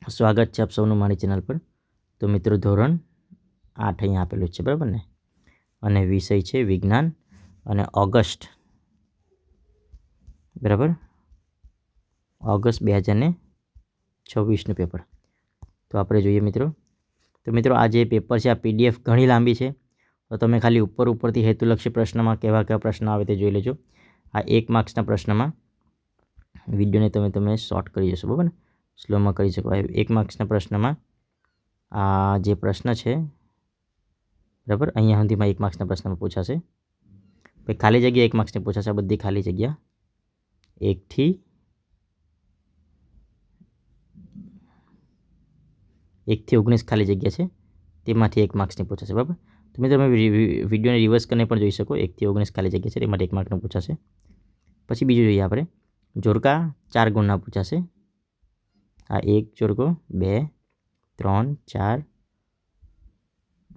સ્વાગત છે આપ સૌનું મારી ચેનલ પર। તો મિત્રો ધોરણ 8 અહીંયા આપેલું છે, બરાબર ને? અને વિષય છે વિજ્ઞાન અને ઓગસ્ટ, બરાબર, ઓગસ્ટ 2026નું પેપર। તો આપણે જોઈએ મિત્રો। તો મિત્રો આ જે પેપર છે આ પીડીએફ ઘણી લાંબી છે, તો તમે ખાલી ઉપરથી હેતુલક્ષી પ્રશ્નમાં કેવા પ્રશ્ન આવે તે જોઈ લેજો। આ 1 માર્ક્સના પ્રશ્નમાં વિડીયોને તમે શોર્ટ કરી જશો, બરાબર ને? સ્લોમાં કરી શકો। 1 માર્ક્સના પ્રશ્નમાં આ જે પ્રશ્ન છે, બરાબર, અહીંયા સુધીમાં 1 માર્ક્સના પ્રશ્નમાં પૂછાશે। પછી ખાલી જગ્યા 1 માર્ક્સની પૂછાશે। આ બધી ખાલી જગ્યા 1 થી 19 ખાલી જગ્યા છે, તેમાંથી 1 માર્ક્સની પૂછાશે, બરાબર। તો મિત્રો તમે વિડીયોને રિવર્સ કરીને પણ જોઈ શકો। 1 થી 19 ખાલી જગ્યા છે, તેમાંથી 1 માર્કનું પૂછાશે। પછી બીજું જોઈએ આપણે, જોડકા 4 ગુણના પૂછાશે। આ 1 જોડકો 2 3 4,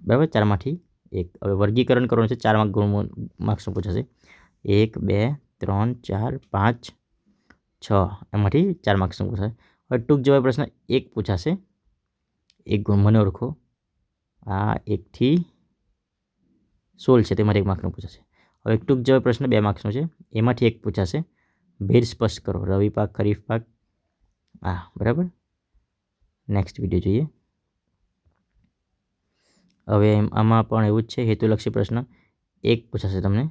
બરાબર, 4માંથી 1। હવે વર્ગીકરણ કરવાનું છે, 4 માર્ક્સનું પૂછાશે। 1 2 3 4 5 6, એમાંથી 4 માર્ક્સનું પૂછાશે। હવે ટૂંક જવાબ પ્રશ્ન 1 પૂછાશે। 1 ગુણ મને ઓળખો। આ 1 થી 16 છે, તેમાંથી 1 માર્કનું પૂછાશે। હવે ટૂંક જવાબ પ્રશ્ન 2 માર્ક્સનો છે, એમાંથી 1 પૂછાશે। ભેદ સ્પષ્ટ કરો, રવિ પાક, ખરીફ પાક, બરાબર। નેક્સ્ટ વિડીયો જોઈએ। હવે આમાં પણ એવું જ છે, હેતુલક્ષી પ્રશ્ન 1 પૂછાશે તમને।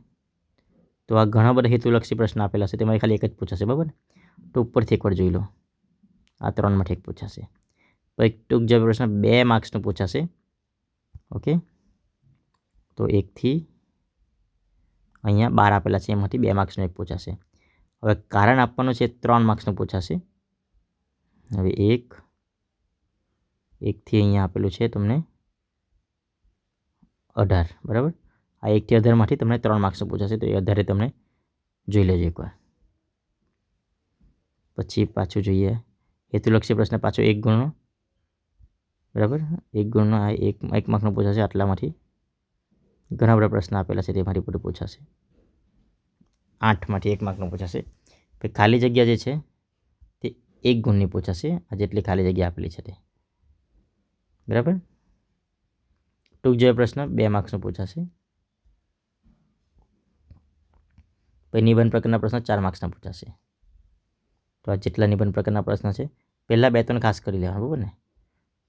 તો આ ઘણા બધા હેતુલક્ષી પ્રશ્ન આપેલા છે, તેમાંથી ખાલી 1 જ પૂછાશે, બરાબર। તો ઉપરથી એકવાર જોઈ લો। આ 3માંથી 1 પૂછાશે। પછી ટૂંક જવાબ પ્રશ્ન 2 માર્ક્સનું પૂછાશે, ઓકે। તો 1 થી અહીંયા 12 આપેલા છે, એમાંથી 2 માર્ક્સનું 1 પૂછાશે। હવે કારણ આપવાનું છે, 3 માર્ક્સનું પૂછાશે। હવે 1 થી અહીંયા આપેલું છે તમને 18, બરાબર। આ 1 થી 18માંથી તમને 3 માર્ક્સનું પૂછાશે, તો એ 18 તમને જોઈ લેજો એકવાર। પછી પાછું જોઈએ, હેતુલક્ષી પ્રશ્ન પાછો 1 ગુણનો, બરાબર। 1 ગુણનો આ 1 માર્કનું પૂછાશે। આટલામાંથી ઘણા બધા પ્રશ્ન આપેલા છે, તેમાંથી બધું પૂછાશે। 8માંથી 1 માર્કનું પૂછાશે। પછી ખાલી જગ્યા જે છે તે 1 ગુણની પૂછાશે। આ જેટલી ખાલી જગ્યા આપેલી છે તે, બરાબર। ટૂંક જવાબ પ્રશ્ન 2 માર્ક્સનું પૂછાશે। પછી નિબંધ પ્રકારના પ્રશ્ન 4 માર્ક્સના પૂછાશે। તો આ જેટલા નિબંધ પ્રકારના પ્રશ્ન છે, પહેલાં 2 3 ખાસ કરી લેવાના, બરાબર ને?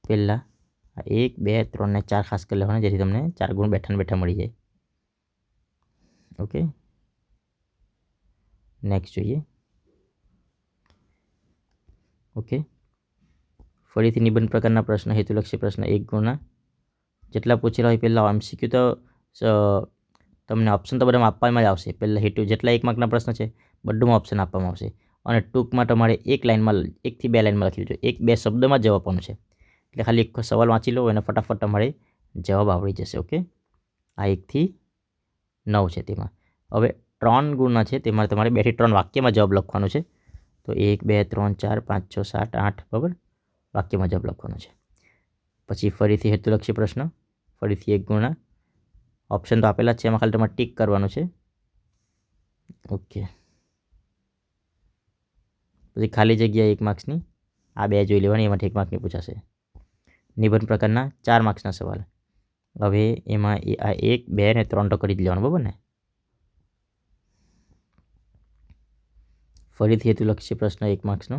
પહેલાં આ 1 2 3 ને 4 ખાસ કરી લેવાના, જેથી તમને 4 ગુણ બેઠા ને બેઠા મળી જાય, ઓકે। નેક્સ્ટ જોઈએ, ઓકે। ફરીથી નિબંધ પ્રકારના પ્રશ્ન, હેતુલક્ષી પ્રશ્ન 1 ગુણના જેટલા પૂછેલા હોય, પહેલાં MCQ તો તમને ઓપ્શન તો બધામાં આપવામાં જ આવશે। પહેલાં હેતુ જેટલા 1 માર્કના પ્રશ્ન છે, બધુંમાં ઓપ્શન આપવામાં આવશે। અને ટૂંકમાં તમારે 1 લાઇનમાં 1 થી 2 લાઇનમાં લખી દેજો। 1 2 શબ્દમાં જવાબ આપવાનો છે, એટલે ખાલી એક સવાલ વાંચી લો અને ફટાફટ તમારે જવાબ આવડી જશે, ઓકે। આ 1 થી 9 છે તેમાં। હવે 3 ગુણના છે, તેમાં તમારે 2 થી 3 વાક્યમાં જવાબ લખવાનો છે। તો 1 2 3 4 5 6 7 8, બરાબર, વાક્યમાં જવાબ લખવાનો છે। પછી ફરીથી હેતુલક્ષી પ્રશ્ન, ફરીથી 1 ગુણના ઓપ્શન તો આપેલા જ છે, એમાં ખાલી તમારે ટીક કરવાનું છે, ઓકે। પછી ખાલી જગ્યા 1 માર્ક્સની આ 2 જોઈ લેવાની, એમાંથી 1 માર્કની પૂછાશે। નિબંધ પ્રકારના 4 માર્ક્સના સવાલ। હવે એમાં આ 1 2 ને 3 તો કરી જ લેવાનું, બરાબર ને? ફરીથી હેતુલક્ષી પ્રશ્ન 1 માર્ક્સનો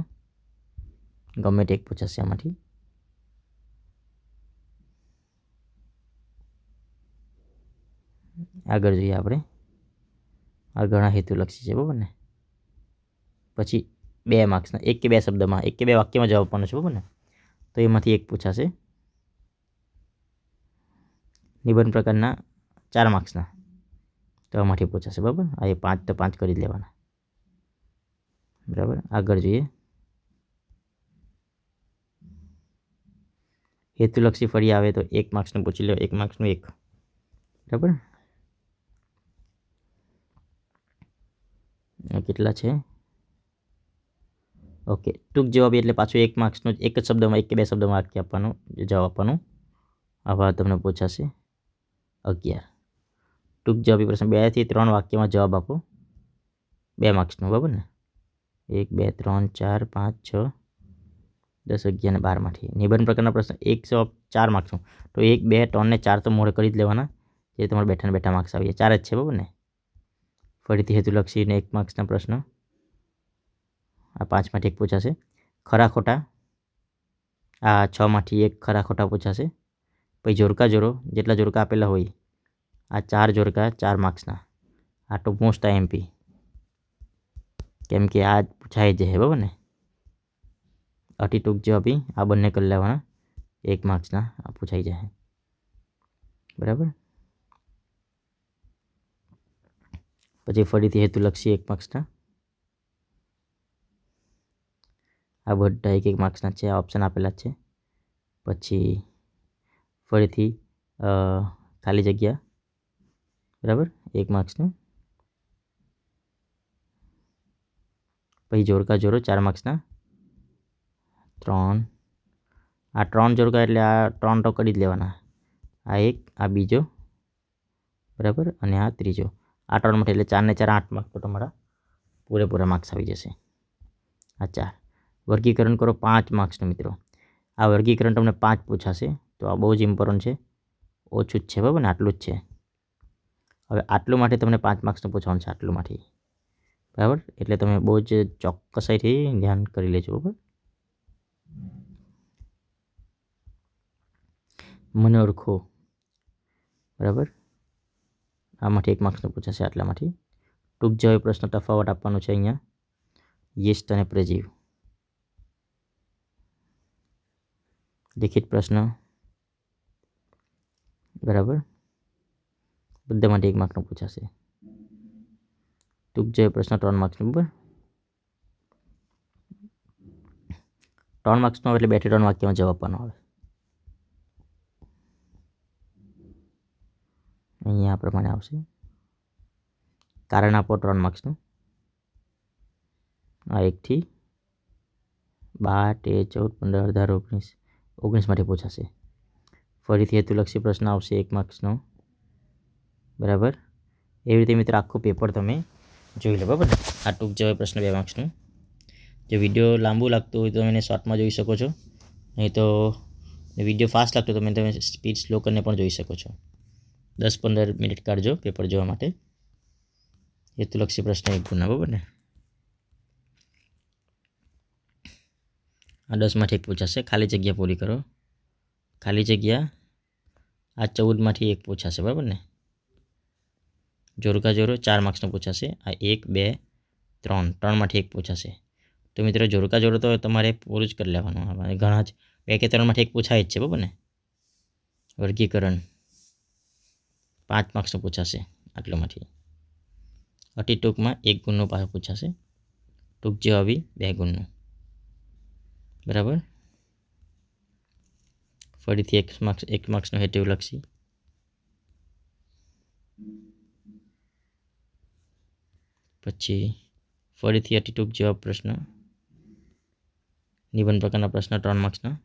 ગમે તે 1 પૂછાશે આમાંથી। આગળ જોઈએ આપણે, આ ઘણા હેતુલક્ષી છે, બરાબર ને? પછી 2 માર્ક્સના 1 કે 2 શબ્દમાં 1 કે 2 વાક્યમાં જવાબ આપવાનો છે, બરાબર ને? તો એમાંથી 1 પૂછાશે। નિબંધ પ્રકારના 4 માર્ક્સના, તો એમાંથી પૂછાશે, બરાબર। આ 5 તો 5 કરી જ લેવાના, બરાબર। આગળ જોઈએ, હેતુલક્ષી ફરી આવે તો 1 માર્ક્સનું પૂછી લો, 1 માર્ક્સનું 1, બરાબર। કેટલા છે, ઓકે। ટૂંક જવાબ એટલે પાછું 1 માર્ક્સનું 1 જ શબ્દમાં 1 કે 2 શબ્દમાં વાક્ય આપવાનું, જવાબ આપવાનું। આવા તમને પૂછાશે 11। ટૂંક જવાબ પ્રશ્ન 2 થી 3 વાક્યમાં જવાબ આપો, 2 માર્ક્સનું, બરાબર ને? 1 2 3 4 5 6 10, 11 અને 12માંથી નિબંધ પ્રકારના પ્રશ્ન 104 માર્ક્સનો, તો 1, 2, 3 ને 4 તો મોડે કરી જ લેવાના, જે તમારે બેઠા ને બેઠા માર્ક્સ આવી જાય, 4 જ છે બરાબર ને. ફરીથી હેતુલક્ષીને 1 માર્ક્સના પ્રશ્ન, આ 5માંથી 1 પૂછાશે. ખરા ખોટા, આ 6માંથી 1 ખરા ખોટા પૂછાશે. પછી જોડકા જોડો, જેટલા જોડકા આપેલા હોય, આ 4 જોડકા 4 માર્ક્સના, આ તો મોસ્ટ આઈએમપી, કેમ કે આ પૂછાય જ છે બરાબર ને. અતિ ટૂંક જવાબી આ બંને કરી લેવાના, 1 માર્ક્સના આ પૂછાઈ જાય બરાબર. પછી ફરીથી હેતુલક્ષી 1 માર્ક્સના, આ બધા 1 માર્ક્સના છે, આ ઓપ્શન આપેલા છે. પછી ફરીથી ખાલી જગ્યા બરાબર 1 માર્ક્સનું. પછી જોડકા જોડો 4 માર્ક્સના, 3, આ 3 જોડકા એટલે આ 3 તો કરી જ લેવાના, આ 1, આ બીજો બરાબર, અને આ ત્રીજો, આ 3માંથી એટલે 4 ને 4 8 માર્ક્સ તો તમારા પૂરેપૂરા માર્ક્સ આવી જશે. આ 4 વર્ગીકરણ કરો 5 માર્ક્સનું મિત્રો, આ વર્ગીકરણ તમને 5 પૂછાશે, તો આ બહુ જ ઇમ્પોર્ટન્ટ છે, ઓછું જ છે બરાબર ને, આટલું જ છે. હવે આટલું માટે તમને 5 માર્ક્સનું પૂછવાનું છે, આટલુંમાંથી બરાબર, એટલે તમે બહુ જ ચોક્કસાઈથી ધ્યાન કરી લેજો બરાબર. મને ઓળખો બરાબર, આમાંથી 1 માર્ક્સનું પૂછાશે, આટલામાંથી. ટૂંક જવાબી પ્રશ્ન તફાવત આપવાનું છે અહીંયા, યીસ્ટ અને પ્રજીવ. લિખિત પ્રશ્ન બરાબર, બધામાંથી 1 માર્ક્સનું પૂછાશે. ટૂંક જવાબી પ્રશ્ન 3 માર્ક્સનું બરાબર, 3 માર્ક્સનો એટલે 2 થી 3 વાક્યમાં જવાબ આપવાનો આવે. અહીંયા આ પ્રમાણે આવશે, કારણ આપો 3 માર્ક્સનું, આ 1 થી 12, 13, 14, 15, 18, 19માંથી પૂછાશે. ફરીથી હેતુલક્ષી પ્રશ્ન આવશે 1 માર્ક્સનો બરાબર. એવી રીતે મિત્રો આખું પેપર તમે જોઈ લો બરાબર. આ ટૂંક જવાબી પ્રશ્ન 2 માર્ક્સનું. જો વિડીયો લાંબુ લાગતું હોય તો તમે એને શોર્ટમાં જોઈ શકો છો, નહીં તો વિડીયો ફાસ્ટ લાગતો તો તમે સ્પીડ સ્લો કરીને પણ જોઈ શકો છો. 10-15 મિનિટ કાઢજો પેપર જોવા માટે. હેતુલક્ષી પ્રશ્ન 1 ગુણના બરાબર ને. આ 10માંથી 1 પૂછાશે, ખાલી જગ્યા પૂરી કરો. ખાલી જગ્યા આ 14માંથી 1 પૂછાશે બરાબર ને. જોડકા જોડો 4 માર્ક્સનું પૂછાશે, આ 1, 2, 3, 3માંથી 1 પૂછાશે. તો મિત્રો જોડકા જોડો તો તમારે પૂરું જ કરી લેવાનું, ઘણા જ 2 કે 3માંથી 1 પૂછાય જ છે બરાબર ને. વર્ગીકરણ 5 માર્ક્સનું પૂછાશે આટલામાંથી. અતિ ટૂંકમાં 1 ગુણનું પાછું પૂછાશે, ટૂંક જવાબી 2 ગુણનું બરાબર. ફરીથી 1 માર્ક્સનો હેતુલક્ષી, પછી ફરીથી અતિ ટૂંક જવાબ પ્રશ્ન, નિબંધ પ્રકારના પ્રશ્ન 3 માર્ક્સના,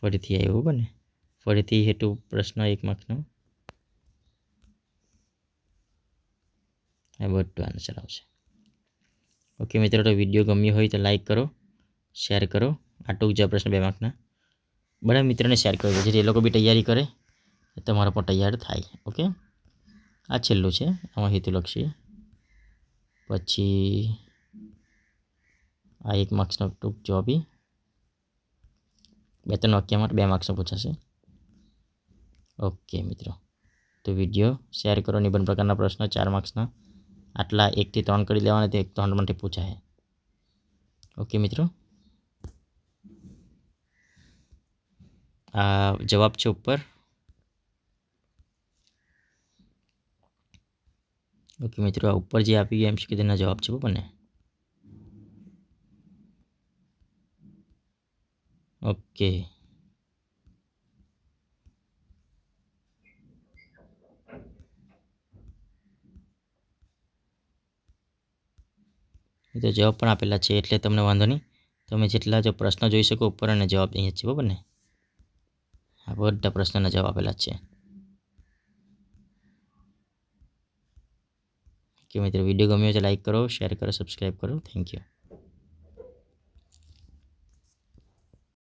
ફરીથી આવ્યું બને. ફરીથી હેતુ પ્રશ્ન 1 માર્ક્સનો, આ બધું આન્સર આવશે. ઓકે મિત્રો, તો વિડીયો ગમ્યો હોય તો લાઈક કરો, શેર કરો. આ ટૂંક જવાબ પ્રશ્ન 2 માર્ક્સના બધા મિત્રોને શેર કરો, જેથી એ લોકો બી તૈયારી કરે, તમારો પણ તૈયાર થાય. ઓકે, આ છેલ્લું છે આમાં હેતુલક્ષી. પછી આ 1 માર્ક્સનો ટૂંક જવાબી 2-3 વાક્યમાં 2 માર્ક્સનો પૂછાશે. ઓકે મિત્રો, તો વિડીયો શેર કરો. નિબંધ પ્રકારના પ્રશ્ન 4 માર્ક્સના, આટલા 1 થી 3 કરી લેવાના, તે 3માંથી પૂછાય. ઓકે મિત્રો, આ જવાબ છે ઉપર. ઓકે મિત્રો, આ ઉપર જે આપી ગયા MCQ તેના જવાબ છે બરાબર ને. ઓકે, તો જવાબ પણ આપેલા છે, એટલે તમને વાંધો નહીં. તમે જેટલા જો પ્રશ્ન જોઈ શકો ઉપર, અને જવાબ અહીંયા છે બરાબર ને. આ બધા પ્રશ્નના જવાબ આપેલા છે. કે મિત્રો વિડીયો ગમ્યો તો લાઈક કરો, શેર કરો, સબસ્ક્રાઈબ કરો. Thank you.